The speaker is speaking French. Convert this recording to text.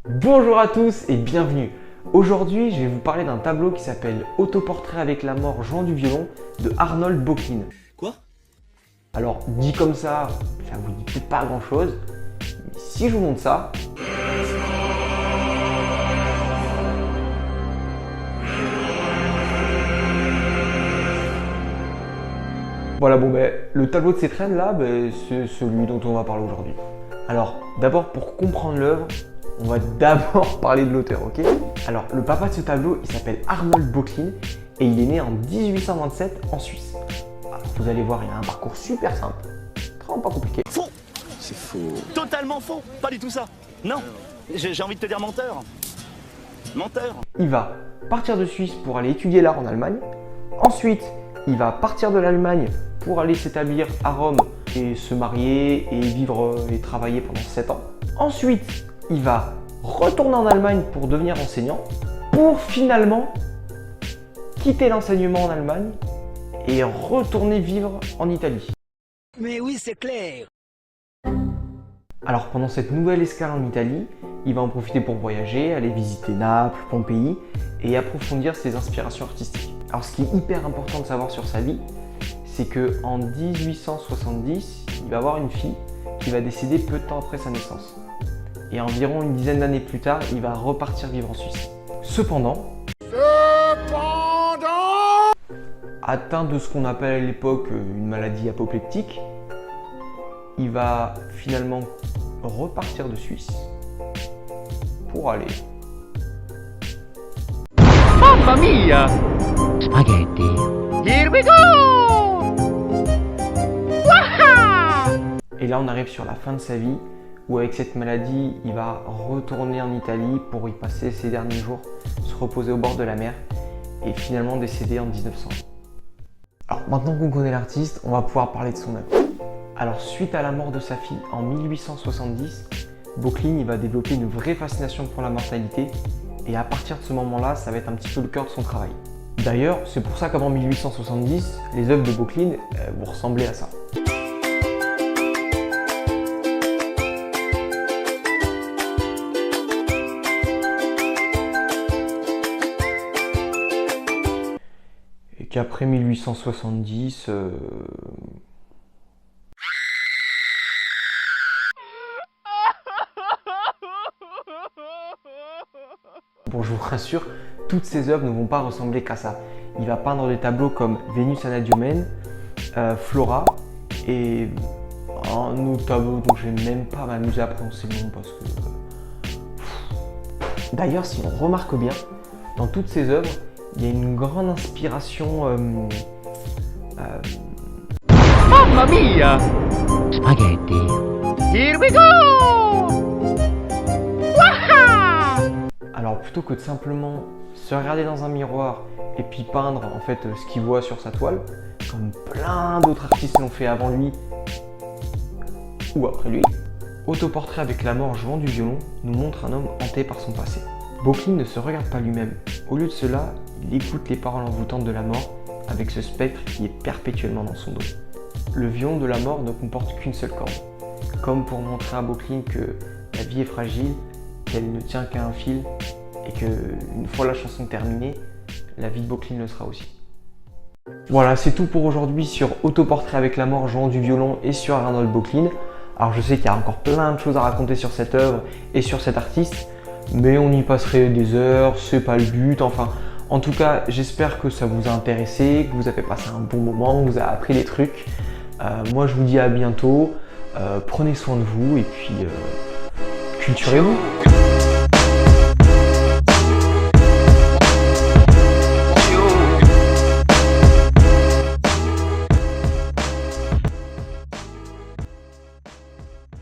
Bonjour à tous et bienvenue. Aujourd'hui, je vais vous parler d'un tableau qui s'appelle Autoportrait avec la mort jouant du violon de Arnold Böcklin. Quoi? Alors, dit comme ça vous dit peut-être pas grand chose, mais si je vous montre ça, voilà, le tableau de cette reine là, c'est celui dont on va parler aujourd'hui. Alors, d'abord pour comprendre l'œuvre, on va d'abord parler de l'auteur, ok? Alors, le papa de ce tableau, il s'appelle Arnold Böcklin et il est né en 1827 en Suisse. Alors, vous allez voir, il a un parcours super simple, vraiment pas compliqué. Faux! C'est faux. Totalement faux! Pas du tout ça! Non! J'ai envie de te dire menteur! Menteur! Il va partir de Suisse pour aller étudier l'art en Allemagne. Ensuite, il va partir de l'Allemagne pour aller s'établir à Rome et se marier et vivre et travailler pendant 7 ans. Ensuite, il va retourner en Allemagne pour devenir enseignant, pour finalement quitter l'enseignement en Allemagne et retourner vivre en Italie. Mais oui, c'est clair. Alors pendant cette nouvelle escale en Italie, il va en profiter pour voyager, aller visiter Naples, Pompéi et approfondir ses inspirations artistiques. Alors ce qui est hyper important de savoir sur sa vie, c'est qu'en 1870, il va avoir une fille qui va décéder peu de temps après sa naissance. Et environ une dizaine d'années plus tard, il va repartir vivre en Suisse. Cependant, atteint de ce qu'on appelle à l'époque une maladie apoplectique, il va finalement repartir de Suisse pour aller Mamma mia! Spaghetti. Here we go! Waha! Et là, on arrive sur la fin de sa vie, où avec cette maladie, il va retourner en Italie pour y passer ses derniers jours, se reposer au bord de la mer, et finalement décéder en 1900. Alors maintenant qu'on connaît l'artiste, on va pouvoir parler de son œuvre. Alors suite à la mort de sa fille en 1870, Böcklin il va développer une vraie fascination pour la mortalité, et à partir de ce moment-là, ça va être un petit peu le cœur de son travail. D'ailleurs, c'est pour ça qu'avant 1870, les œuvres de Böcklin vont ressembler à ça. Et qu'après 1870, bon, je vous rassure, toutes ces œuvres ne vont pas ressembler qu'à ça. Il va peindre des tableaux comme Vénus Anadyomène, Flora et un autre tableau dont je vais même pas m'amuser à prononcer le nom parce que... D'ailleurs, si on remarque bien, dans toutes ces œuvres, il y a une grande inspiration... Mamma mia! Spaghetti. Here we go! Alors plutôt que de simplement se regarder dans un miroir et puis peindre en fait ce qu'il voit sur sa toile, comme plein d'autres artistes l'ont fait avant lui ou après lui, Autoportrait avec la mort jouant du violon nous montre un homme hanté par son passé. Böcklin ne se regarde pas lui-même. Au lieu de cela, il écoute les paroles envoûtantes de la mort avec ce spectre qui est perpétuellement dans son dos. Le violon de la mort ne comporte qu'une seule corde, comme pour montrer à Böcklin que la vie est fragile, qu'elle ne tient qu'à un fil et que une fois la chanson terminée, la vie de Böcklin le sera aussi. Voilà, c'est tout pour aujourd'hui sur Autoportrait avec la mort jouant du violon et sur Arnold Böcklin. Alors je sais qu'il y a encore plein de choses à raconter sur cette œuvre et sur cet artiste, mais on y passerait des heures, c'est pas le but, enfin... En tout cas, j'espère que ça vous a intéressé, que vous avez passé un bon moment, que vous avez appris des trucs. Moi je vous dis à bientôt, prenez soin de vous et puis culturez-vous.